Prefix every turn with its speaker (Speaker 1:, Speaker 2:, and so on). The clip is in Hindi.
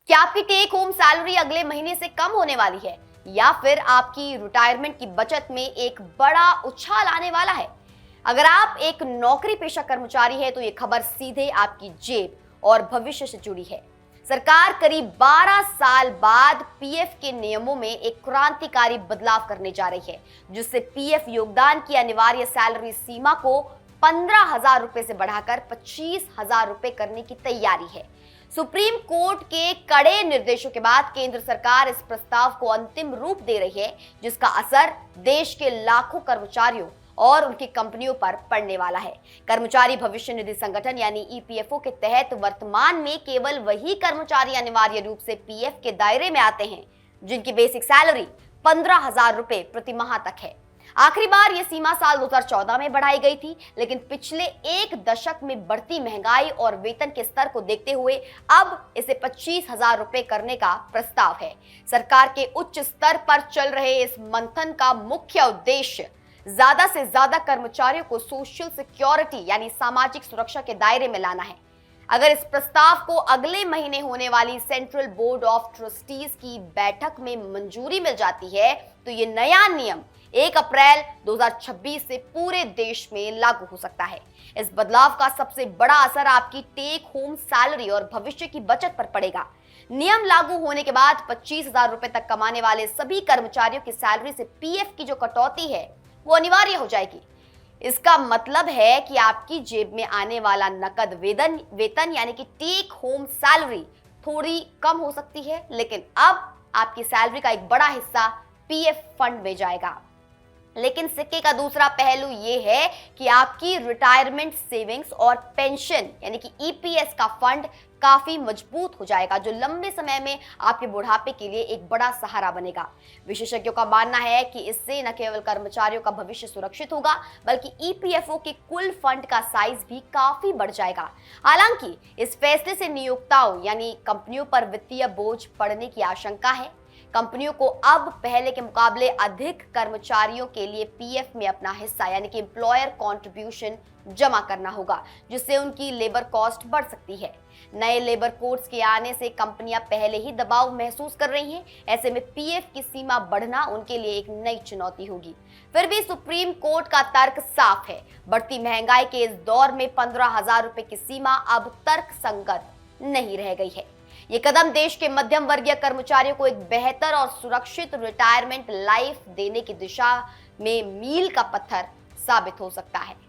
Speaker 1: क्या आपकी टेक होम सैलरी अगले महीने से कम होने वाली है या फिर आपकी रिटायरमेंट की बचत में एक बड़ा उछाल आने वाला है? अगर आप एक नौकरी पेशा कर्मचारी है तो ये खबर सीधे आपकी जेब और भविष्य से जुड़ी है। सरकार करीब 12 साल बाद पीएफ के नियमों में एक क्रांतिकारी बदलाव करने जा रही है, जिससे पीएफ योगदान की अनिवार्य सैलरी सीमा को 15,000 रुपए से बढ़ाकर 25,000 रुपए करने की तैयारी है। सुप्रीम कोर्ट के कड़े निर्देशों के बाद केंद्र सरकार इस प्रस्ताव को अंतिम रूप दे रही है, जिसका असर देश के लाखों कर्मचारियों और उनकी कंपनियों पर पड़ने वाला है। कर्मचारी भविष्य निधि संगठन यानी ईपीएफओ के तहत वर्तमान में केवल वही कर्मचारी अनिवार्य रूप से पीएफ के दायरे में आते हैं जिनकी बेसिक सैलरी 15,000 रुपए प्रति माह तक है। आखिरी बार यह सीमा साल 2014 में बढ़ाई गई थी, लेकिन पिछले एक दशक में बढ़ती महंगाई और वेतन के स्तर को देखते हुए अब इसे 25,000 रुपए करने का प्रस्ताव है। सरकार के उच्च स्तर पर चल रहे इस मंथन का मुख्य उद्देश्य ज्यादा से ज्यादा कर्मचारियों को सोशल सिक्योरिटी यानी सामाजिक सुरक्षा के दायरे में लाना है। अगर इस प्रस्ताव को अगले महीने होने वाली सेंट्रल बोर्ड ऑफ ट्रस्टीज की बैठक में मंजूरी मिल जाती है तो ये नया नियम 1 अप्रैल 2026 से पूरे देश में लागू हो सकता है। इस बदलाव का सबसे बड़ा असर आपकी टेक होम सैलरी और भविष्य की बचत पर पड़ेगा। नियम लागू होने के बाद 25,000 रुपए तक कमाने वाले सभी कर्मचारियों की सैलरी से पीएफ की जो कटौती है वो अनिवार्य हो जाएगी। इसका मतलब है कि आपकी जेब में आने वाला नकद वेतन यानी कि टेक होम सैलरी थोड़ी कम हो सकती है, लेकिन अब आपकी सैलरी का एक बड़ा हिस्सा पीएफ फंड में जाएगा। लेकिन सिक्के का दूसरा पहलू यह है कि आपकी रिटायरमेंट सेविंग्स और पेंशन यानी कि ईपीएस का फंड काफी मजबूत हो जाएगा, जो लंबे समय में आपके बुढ़ापे के लिए एक बड़ा सहारा बनेगा। विशेषज्ञों का मानना है कि इससे न केवल कर्मचारियों का भविष्य सुरक्षित होगा, बल्कि ईपीएफओ के कुल फंड का साइज भी काफी बढ़ जाएगा। हालांकि इस फैसले से नियोक्ताओं यानी कंपनियों पर वित्तीय बोझ पड़ने की आशंका है। कंपनियों को अब पहले के मुकाबले अधिक कर्मचारियों के लिए पीएफ में अपना हिस्सा यानी कि एम्प्लॉयर कंट्रीब्यूशन जमा करना होगा, जिससे उनकी लेबर कॉस्ट बढ़ सकती है। नए लेबर कोड्स के आने से कंपनियां पहले ही दबाव महसूस कर रही हैं। ऐसे में पीएफ की सीमा बढ़ना उनके लिए एक नई चुनौती होगी। फिर भी सुप्रीम कोर्ट का तर्क साफ है। बढ़ती महंगाई के इस दौर में 15,000 रुपए की सीमा अब तर्कसंगत नहीं रह गई है। ये कदम देश के मध्यम वर्गीय कर्मचारियों को एक बेहतर और सुरक्षित रिटायरमेंट लाइफ देने की दिशा में मील का पत्थर साबित हो सकता है।